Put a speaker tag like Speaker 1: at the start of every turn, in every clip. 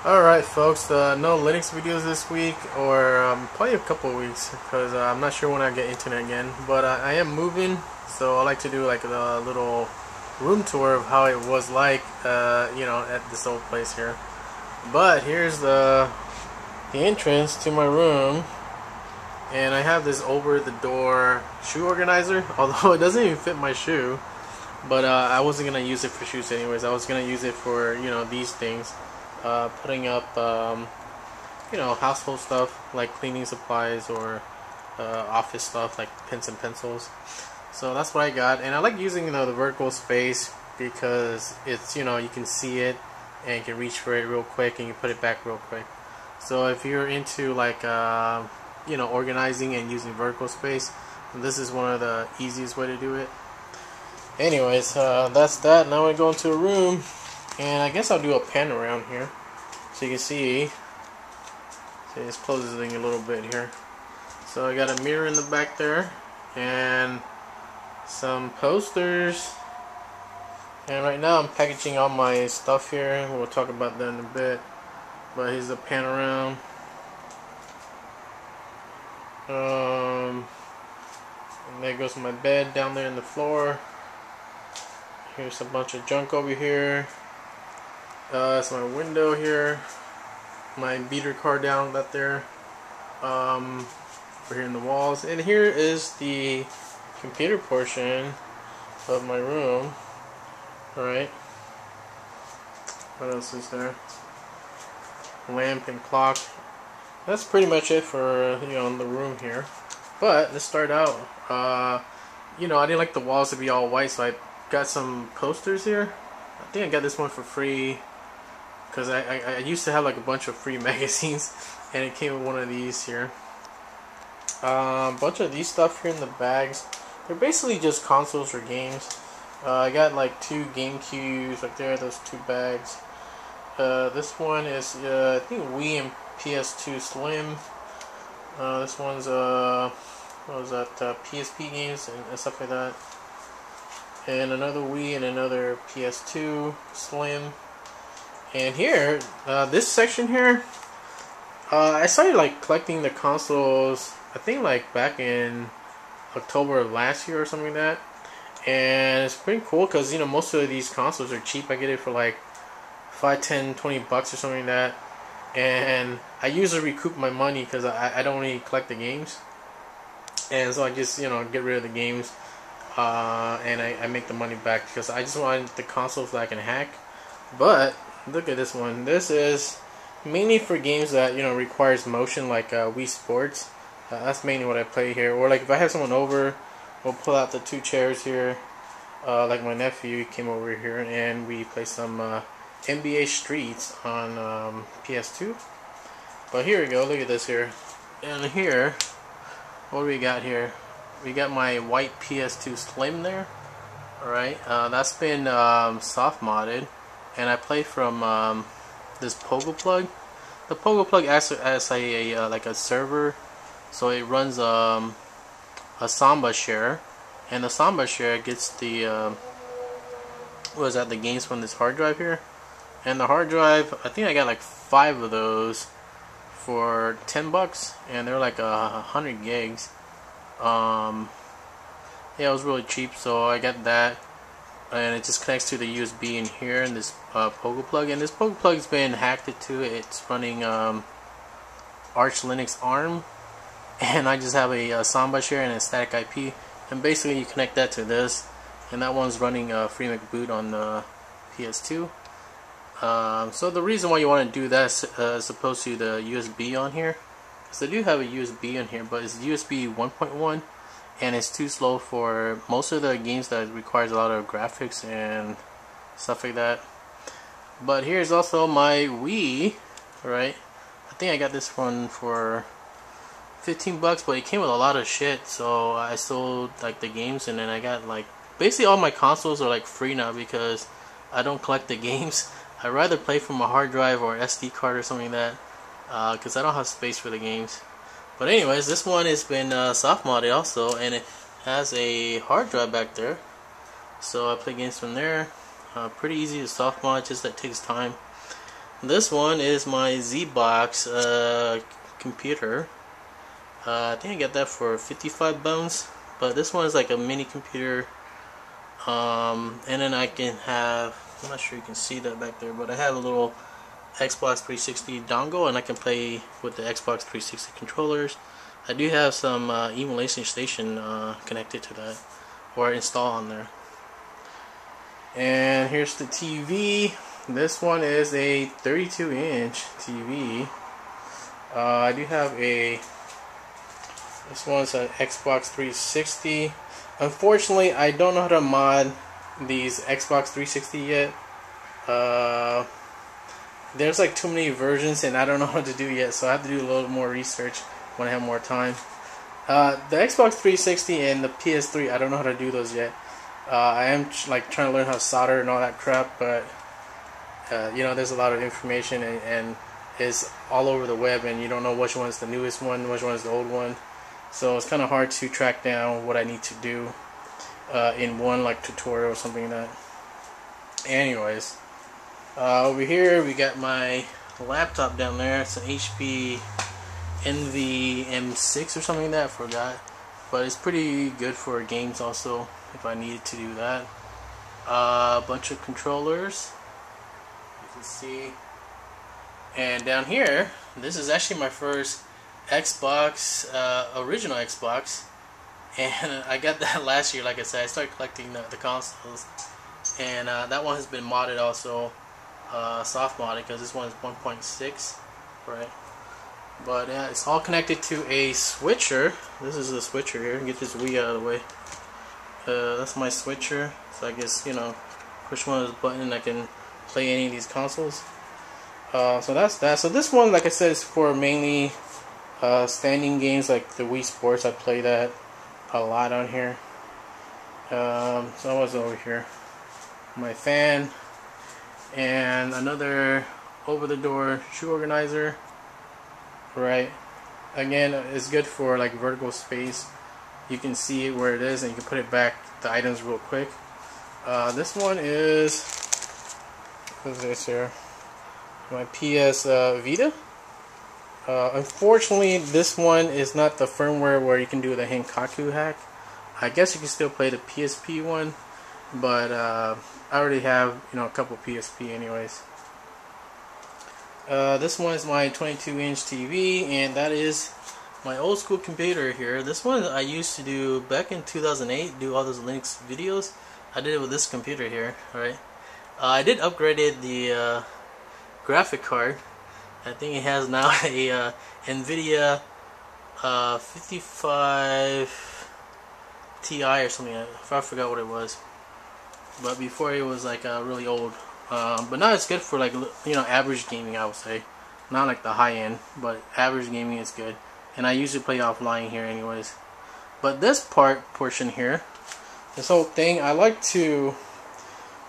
Speaker 1: Alright folks, no Linux videos this week, or probably a couple of weeks, because I'm not sure when I get internet again, but I am moving, so I like to do like a little room tour of how it was like, at this old place here. But here's the entrance to my room, and I have this over-the-door shoe organizer, although it doesn't even fit my shoe, but I wasn't going to use it for shoes anyways. I was going to use it for, these things. Putting up, household stuff like cleaning supplies or office stuff like pens and pencils. So that's what I got, and I like using the vertical space because it's you can see it and you can reach for it real quick and you put it back real quick. So if you're into like organizing and using vertical space, this is one of the easiest way to do it. Anyways, that's that. Now we go into a room. And I guess I'll do a pan around here so you can see. So let's close this thing a little bit here. So I got a mirror in the back there and some posters. And right now I'm packaging all my stuff here. We'll talk about that in a bit. But here's the pan around. And there goes my bed down there in the floor. Here's a bunch of junk over here. That's my window here, my beater car down that there, over here in the walls, and here is the computer portion of my room. Alright, what else is there? Lamp and clock. That's pretty much it for the room here. But let's start out. I didn't like the walls to be all white, so I got some posters here. I think I got this one for free because I used to have like a bunch of free magazines, and it came with one of these here. A bunch of these stuff here in the bags. They're basically just consoles or games. I got like 2 GameCubes right there, those 2 bags. This one is I think Wii and PS2 Slim. This one's what was that, PSP games and stuff like that. And another Wii and another PS2 Slim. And here, this section here, I started like collecting the consoles, I think like back in October of last year or something like that. And it's pretty cool because most of these consoles are cheap. I get it for like 5, 10, 20 bucks or something like that. And I usually recoup my money because I don't really collect the games. And so I just get rid of the games. And I make the money back because I just want the consoles that I can hack. But look at this one. This is mainly for games that requires motion, like Wii Sports. That's mainly what I play here. Or like if I have someone over, we'll pull out the 2 chairs here. Like my nephew came over here and we play some NBA Streets on PS2. But here we go. Look at this here. And here, what do we got here? We got my white PS2 Slim there. Alright, that's been soft modded, and I play from this Pogo plug. The Pogo plug acts as like a server, so it runs a Samba share, and the Samba share gets the the games from this hard drive here. And the hard drive, I think I got like 5 of those for 10 bucks, and they're like 100 gigs. Yeah, it was really cheap, so I got that, and it just connects to the USB in here in this Pogo plug. And this Pogo plug's been hacked into it. It's running Arch Linux ARM, and I just have a Samba share and a static IP, and basically you connect that to this, and that one's running FreeMcBoot on the PS2. So the reason why you want to do that as opposed to the USB on here, because I do have a USB in here, but it's USB 1.1, and it's too slow for most of the games that requires a lot of graphics and stuff like that. But here's also my Wii, right? I think I got this one for 15 bucks, but it came with a lot of shit, so I sold like the games, and then I got like basically all my consoles are like free now because I don't collect the games. I'd rather play from a hard drive or SD card or something like that, because I don't have space for the games. But anyways, this one has been soft modded also, and it has a hard drive back there, so I play games from there. Pretty easy to soft mod, just that takes time. This one is my Z-Box computer. I think I got that for 55 bones, but this one is like a mini computer. And then I can have, I'm not sure you can see that back there, but I have a little Xbox 360 dongle, and I can play with the Xbox 360 controllers. I do have some emulation station connected to that, or installed on there. And here's the TV. This one is a 32-inch TV. I do have this one's an Xbox 360. Unfortunately, I don't know how to mod these Xbox 360 yet. There's like too many versions, and I don't know what to do yet, so I have to do a little more research when I have more time. The Xbox 360 and the PS3, I don't know how to do those yet. I am like trying to learn how to solder and all that crap, but you know, there's a lot of information, and it's all over the web, and you don't know which one's the newest one, which one's the old one. So it's kind of hard to track down what I need to do in one like tutorial or something like that. Anyways, over here we got my laptop down there. It's an HP Envy M6 or something like that, I forgot. But it's pretty good for games also, if I needed to do that. A bunch of controllers, you can see. And down here, this is actually my first Xbox, original Xbox, and I got that last year. Like I said, I started collecting the consoles, and that one has been modded also, soft modded, because this one is 1.6, right? But yeah, it's all connected to a switcher. This is the switcher here. Get this Wii out of the way. That's my switcher. So I guess, you know, push one of those buttons and I can play any of these consoles. So that's that. So this one, like I said, is for mainly standing games like the Wii Sports. I play that a lot on here. So I was over here. My fan and another over-the-door shoe organizer. Right. Again, it's good for like vertical space. You can see where it is, and you can put it back, the items, real quick. This one is, what is this here? My PS Vita. Unfortunately, this one is not the firmware where you can do the Henkaku hack. I guess you can still play the PSP one, but I already have, you know, a couple PSP anyways. This one is my 22-inch TV, and that is my old school computer here. This one I used to do back in 2008, do all those Linux videos. I did it with this computer here, alright. I did upgrade the graphic card. I think it has now a NVIDIA 55 Ti or something. I forgot what it was. But before it was like really old. But now it's good for like, you know, average gaming, I would say. Not like the high end, but average gaming is good. And I usually play offline here anyways. But this portion here, this whole thing, I like to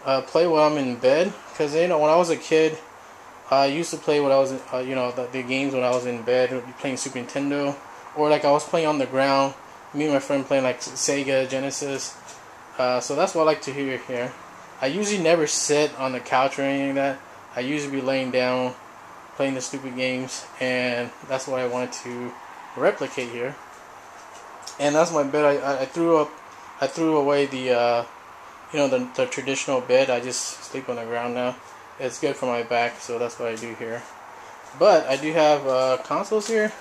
Speaker 1: play while I'm in bed, because, you know, when I was a kid, I used to play when I was, you know, the games when I was in bed, playing Super Nintendo, or like I was playing on the ground. Me and my friend playing like Sega Genesis. So that's what I like to hear here. I usually never sit on the couch or anything like that. I usually be laying down, playing the stupid games, and that's what I wanted to replicate here. And that's my bed. I threw away the you know, the traditional bed. I just sleep on the ground now. It's good for my back, so that's what I do here. But I do have consoles here.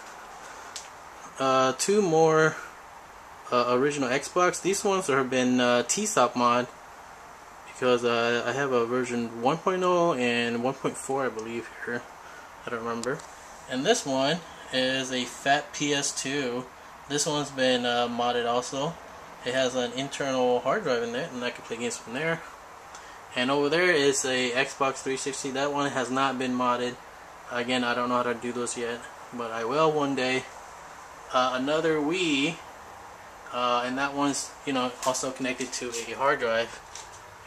Speaker 1: Two more original Xbox. These ones have been T-Stop mod, because I have a version 1.0 and 1.4, I believe, here. I don't remember. And this one is a fat PS2. This one's been modded also. It has an internal hard drive in there, and I can play games from there. And over there is a Xbox 360. That one has not been modded. Again, I don't know how to do those yet, but I will one day. Another Wii, and that one's, you know, also connected to a hard drive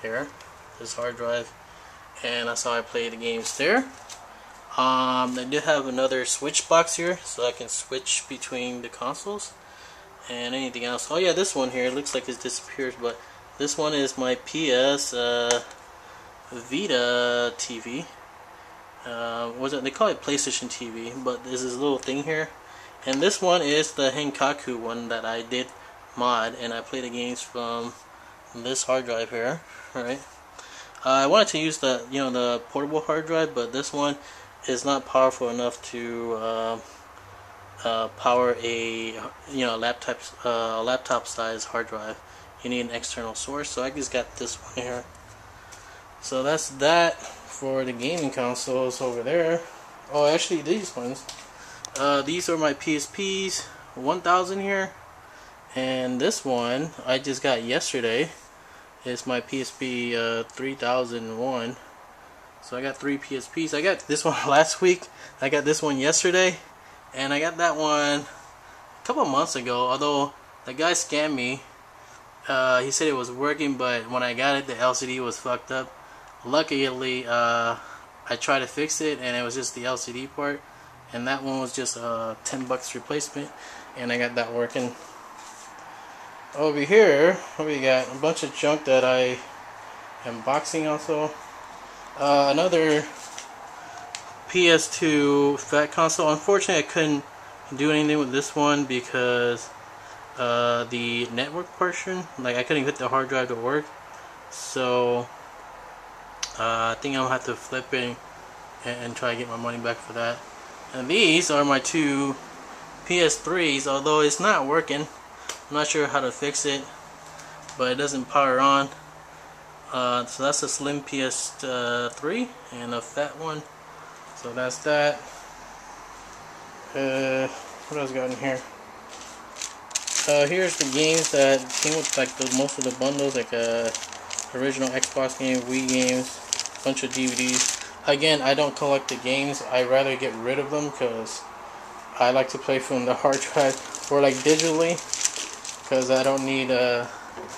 Speaker 1: here. This hard drive, and that's how I play the games there. I did have another switch box here, so I can switch between the consoles and anything else. Oh yeah, this one here, it looks like it's disappeared, but this one is my PS Vita TV,
Speaker 2: was it? They call it PlayStation TV, but there's this little thing here, and this one is the Henkaku one that I did mod, and I play the games from this hard drive here, right? I wanted to use the the portable hard drive, but this one is not powerful enough to power a laptop size hard drive. You need an external source, so I just got this one here. So that's that for the gaming consoles over there. Oh, actually, these ones. These are my PSPs 1000 here, and this one I just got yesterday. It's my PSP 3001. So I got 3 PSPs. I got this one last week. I got this one yesterday, and I got that one a couple months ago. Although the guy scammed me. He said it was working, but when I got it, the LCD was fucked up. Luckily, I tried to fix it, and it was just the LCD part, and that one was just a $10 replacement, and I got that working. Over here, we got a bunch of junk that I am boxing also. Another PS2 fat console. Unfortunately, I couldn't do anything with this one because the network portion, like I couldn't get the hard drive to work. So I think I'll have to flip it and try to get my money back for that. And these are my 2 PS3s, although it's not working. I'm not sure how to fix it, but it doesn't power on. So that's a slim PS3 and a fat one. So that's that. What else got in here? Here's the games that came with like most of the bundles, like original Xbox game, Wii games, bunch of DVDs. Again, I don't collect the games. I rather get rid of them because I like to play from the hard drive or like digitally, because I don't need I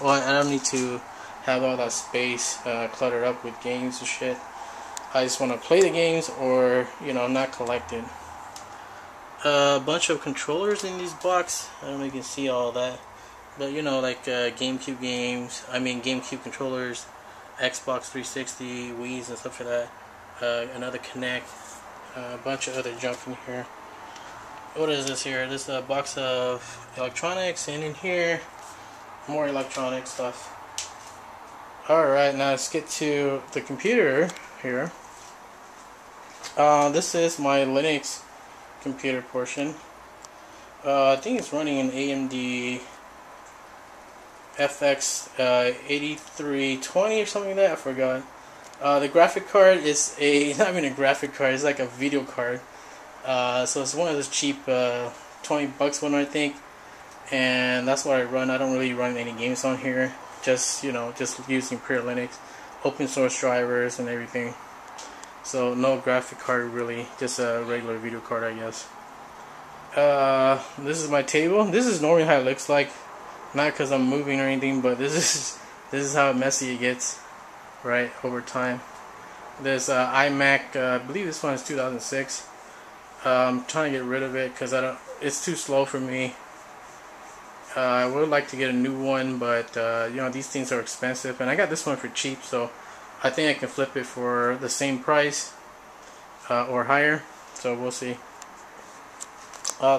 Speaker 2: don't need to have all that space cluttered up with games and shit. I just want to play the games or not collect it. A bunch of controllers in these box. I don't know if you can see all that, but like GameCube games. I mean GameCube controllers, Xbox 360, Wii's and stuff like that. Another Kinect, a bunch of other junk in here. What is this here? This is a box of electronics, and in here, more electronic stuff. Alright, now let's get to the computer here. This is my Linux computer portion. I think it's running an AMD FX 8320 or something like that. I forgot. The graphic card is not even a graphic card, it's like a video card. So it's one of those cheap $20 one, I think, and that's what I run. I don't really run any games on here, just just using pure Linux, open source drivers and everything. So no graphic card really, just a regular video card, I guess. This is my table. This is normally how it looks like, not because I'm moving or anything, but this is how messy it gets, right, over time. This iMac, I believe this one is 2006. I'm trying to get rid of it because it's too slow for me. I would like to get a new one, but these things are expensive, and I got this one for cheap, so I think I can flip it for the same price or higher. So we'll see.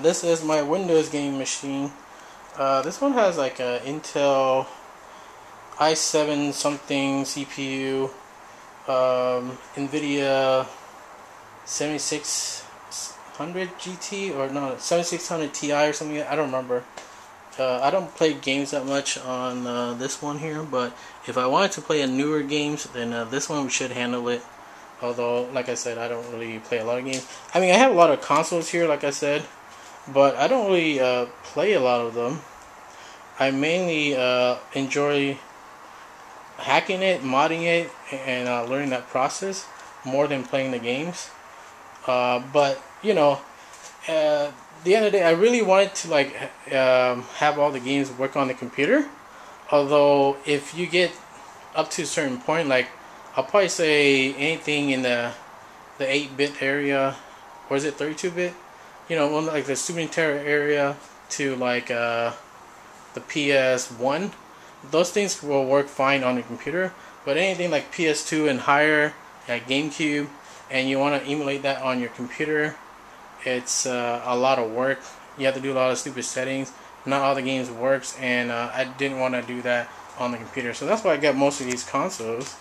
Speaker 2: This is my Windows gaming machine. This one has like a Intel i7 something CPU, NVIDIA 7600 GT, or no, 7600 Ti or something. I don't remember. I don't play games that much on this one here, but if I wanted to play a newer games, then this one should handle it. Although, like I said, I don't really play a lot of games. I mean, I have a lot of consoles here, like I said, but I don't really play a lot of them. I mainly enjoy hacking it, modding it, and learning that process more than playing the games. But at the end of the day, I really wanted to have all the games work on the computer. Although if you get up to a certain point, like I'll probably say anything in the 8-bit area, or is it 32-bit? Like the Super Nintendo area to like the PS1. Those things will work fine on the computer. But anything like PS2 and higher, like GameCube, and you want to emulate that on your computer, it's a lot of work. You have to do a lot of stupid settings. Not all the games works, and I didn't want to do that on the computer. So that's why I got most of these consoles.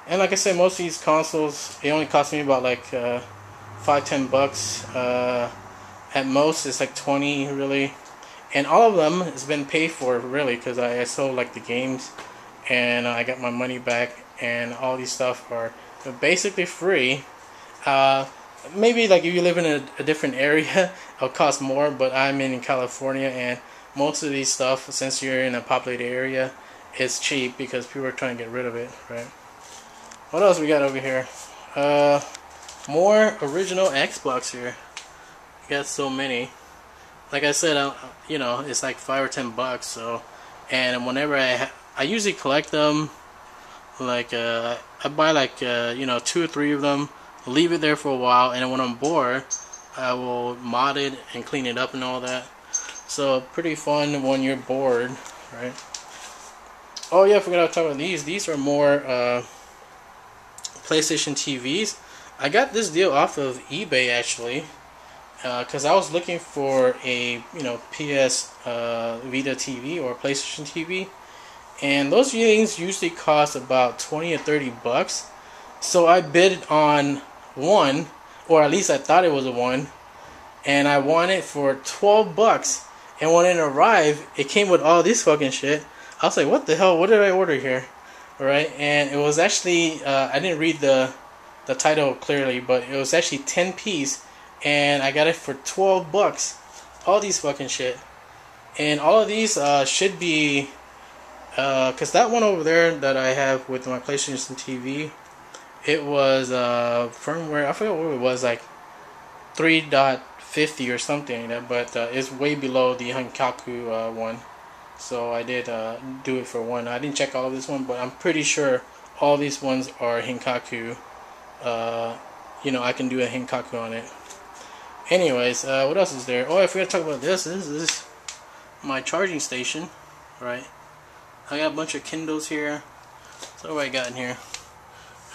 Speaker 2: And like I said, most of these consoles, it only cost me about like $5-10. At most, it's like 20 really. And all of them has been paid for really, because I sold like the games, and I got my money back. And all these stuff are basically free. Maybe like if you live in a different area, it'll cost more. But I'm in California, and most of these stuff, since you're in a populated area, it's cheap because people are trying to get rid of it, right? What else we got over here? More original Xbox here. We got so many. Like I said, you know, it's like $5 or $10. So, and whenever I usually collect them. Like I buy like you know, 2 or 3 of them, leave it there for a while, and when I'm bored, I will mod it and clean it up and all that. So pretty fun when you're bored, right? Oh yeah, I forgot to talk about these. These are more PlayStation TVs. I got this deal off of eBay actually, because I was looking for a, you know, PS Vita TV or PlayStation TV. And those things usually cost about 20 or 30 bucks. So I bid on one, or at least I thought it was a one, and I won it for 12 bucks. And when it arrived, it came with all this fucking shit. I was like, what the hell? What did I order here? Alright, and it was actually, I didn't read the title clearly, but it was actually 10 piece, and I got it for 12 bucks. All these fucking shit. And all of these should be, because that one over there that I have with my PlayStation TV, it was firmware, I forget what it was, like 3.50 or something like that, but it's way below the Hankaku one. So I did do it for one. I didn't check all of this one, but I'm pretty sure all these ones are Hinkaku. You know, I can do a Hinkaku on it. Anyways, what else is there? Oh, I forgot to talk about this. This is my charging station, right? I got a bunch of Kindles here. So what I got in here?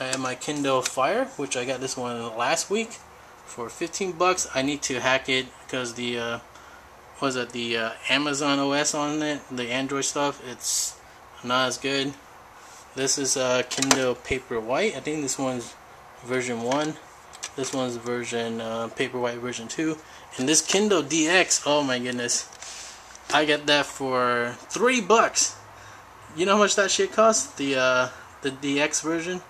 Speaker 2: I have my Kindle Fire, which I got this one last week for 15 bucks. I need to hack it because the the Amazon OS on it, the Android stuff, it's not as good. This is Kindle Paperwhite. I think this one's version 1. This one's version Paperwhite version 2. And this Kindle DX, oh my goodness, I got that for 3 bucks. You know how much that shit costs? The DX version?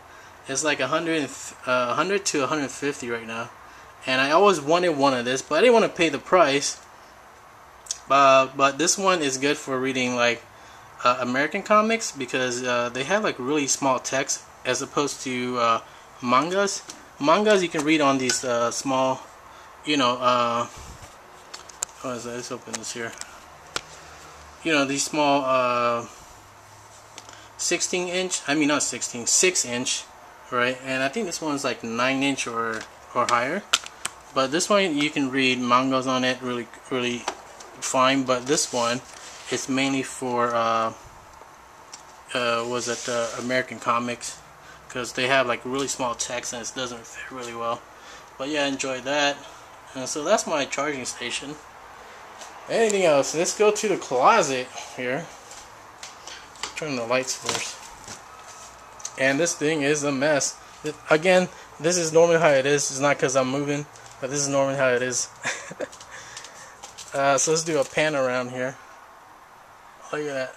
Speaker 2: It's like 100 to 150 right now. And I always wanted one of this, but I didn't want to pay the price. But this one is good for reading like American comics, because they have like really small text as opposed to mangas. Mangas you can read on these small, you know, what is that? Let's open this here. You know, these small 16 inch, I mean not 16, 6 inch, right? And I think this one's like 9 inch or higher. But this one you can read mangas on it really fine. But this one is mainly for American comics, because they have like really small text and it doesn't fit really well. But yeah, I enjoyed that. So that's my charging station. Anything else? Let's go to the closet here. Turn the lights first. And this thing is a mess. Again, this is normally how it is. It's not because I'm moving, but this is normally how it is. So let's do a pan around here. Look at that.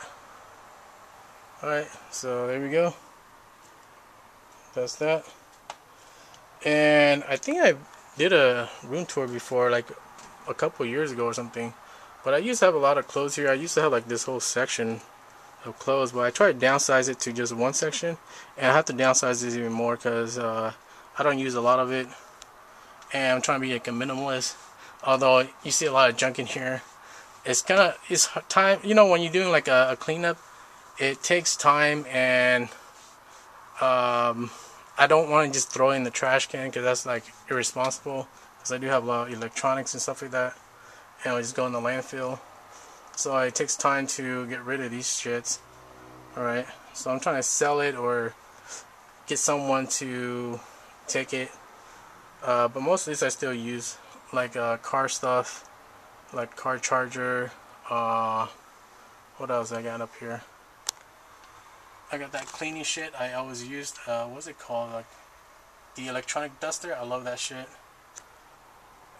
Speaker 2: Alright, so there we go. That's that. And I think I did a room tour before, like a couple years ago or something. But I used to have a lot of clothes here. I used to have like this whole section of clothes, but I tried to downsize it to just one section, and I have to downsize this even more because I don't use a lot of it, and I'm trying to be like a minimalist. Although you see a lot of junk in here, it's time. You know, when you're doing like a cleanup, it takes time, and I don't want to just throw it in the trash can because that's like irresponsible. Because I do have a lot of electronics and stuff like that, and I just go in the landfill. So it takes time to get rid of these shits. Alright, so I'm trying to sell it or get someone to take it. But most of these I still use, like car stuff, like car charger. What else I got up here? I got that cleaning shit I always used. What's it called? Like the electronic duster. I love that shit.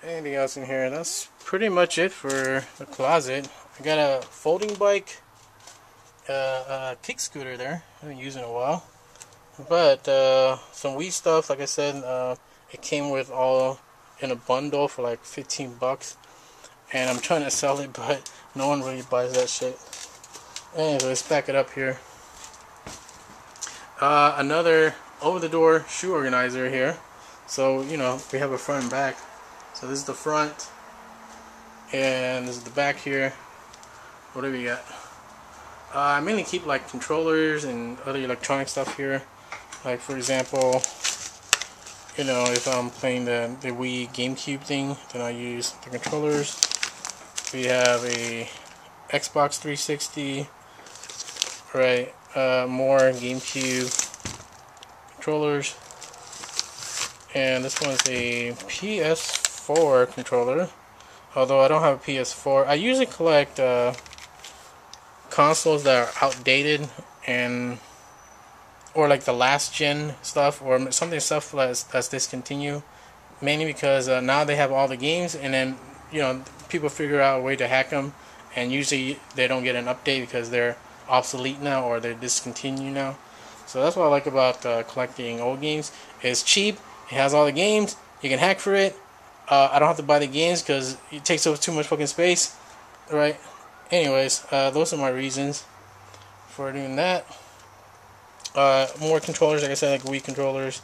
Speaker 2: Anything else in here? That's pretty much it for the closet. I got a folding bike, a kick scooter there. I haven't used it in a while. But some Wii stuff, like I said, it came with all in a bundle for like 15 bucks. And I'm trying to sell it, but no one really buys that shit. Anyway, let's back it up here. Another over-the-door shoe organizer here. So, you know, we have a front and back. So this is the front, and this is the back here. What do we got? I mainly keep like controllers and other electronic stuff here. Like for example, you know, if I'm playing the Wii GameCube thing, then I use the controllers. We have a Xbox 360, right? More GameCube controllers, and this one's a PS4 controller. Although I don't have a PS4, I usually collect consoles that are outdated and or like the last gen stuff or something stuff that's discontinued. Mainly because now they have all the games, and then you know people figure out a way to hack them, and usually they don't get an update because they're obsolete now or they're discontinued now. So that's what I like about collecting old games. It's cheap. It has all the games. You can hack for it. I don't have to buy the games because it takes up too much fucking space, right? Anyways, those are my reasons for doing that. More controllers, like I said, like Wii controllers.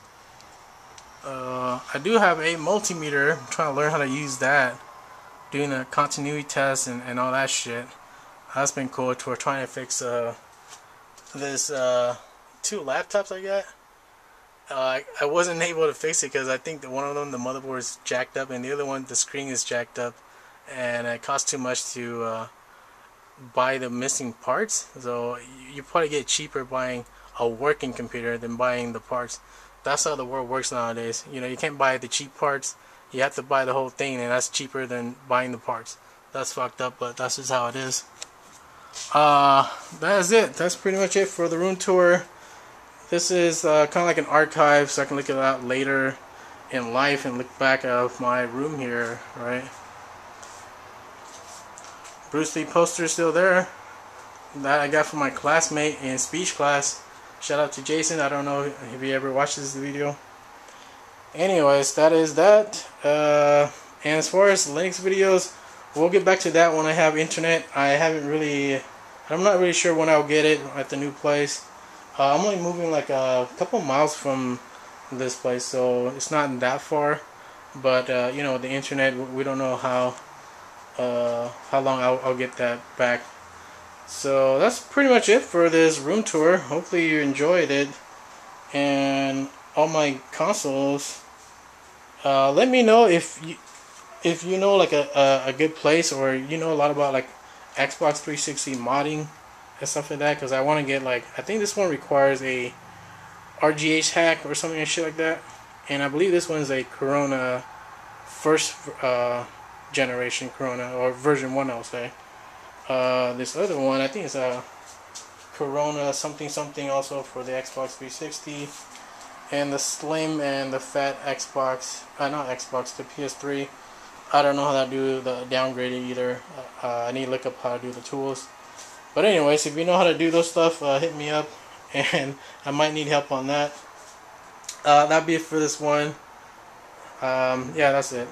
Speaker 2: I do have a multimeter. I'm trying to learn how to use that. Doing a continuity test and all that shit. That's been cool. We're trying to fix this two laptops I got. I wasn't able to fix it because I think that one of them, the motherboard is jacked up, and the other one, the screen is jacked up, and it costs too much to buy the missing parts. So you probably get cheaper buying a working computer than buying the parts. That's how the world works nowadays. You know, you can't buy the cheap parts. You have to buy the whole thing, and that's cheaper than buying the parts. That's fucked up, but that's just how it is. That is it. That's pretty much it for the room tour. This is kind of like an archive, so I can look it out later in life and look back at my room here, right? Bruce Lee poster still there. That I got from my classmate in speech class. Shout out to Jason. I don't know if he ever watches the video. Anyways, that is that. And as far as Linux videos, we'll get back to that when I have internet. I'm not really sure when I'll get it at the new place. I'm only moving like a couple miles from this place, so it's not that far. But you know, the internet, we don't know how long I'll get that back. So that's pretty much it for this room tour. Hopefully you enjoyed it. And all my consoles. Let me know if you know like a good place, or you know a lot about like Xbox 360 modding and stuff like that, because I want to get like, I think this one requires a RGH hack or something and shit like that, and I believe this one's a Corona first generation Corona, or version 1 I'll say. This other one I think is a Corona something something also for the Xbox 360, and the slim and the fat Xbox, not Xbox, the PS3. I don't know how to do the downgrading either. I need to look up how to do the tools. But anyways, if you know how to do those stuff, hit me up, and I might need help on that. That'd be it for this one. Yeah, that's it.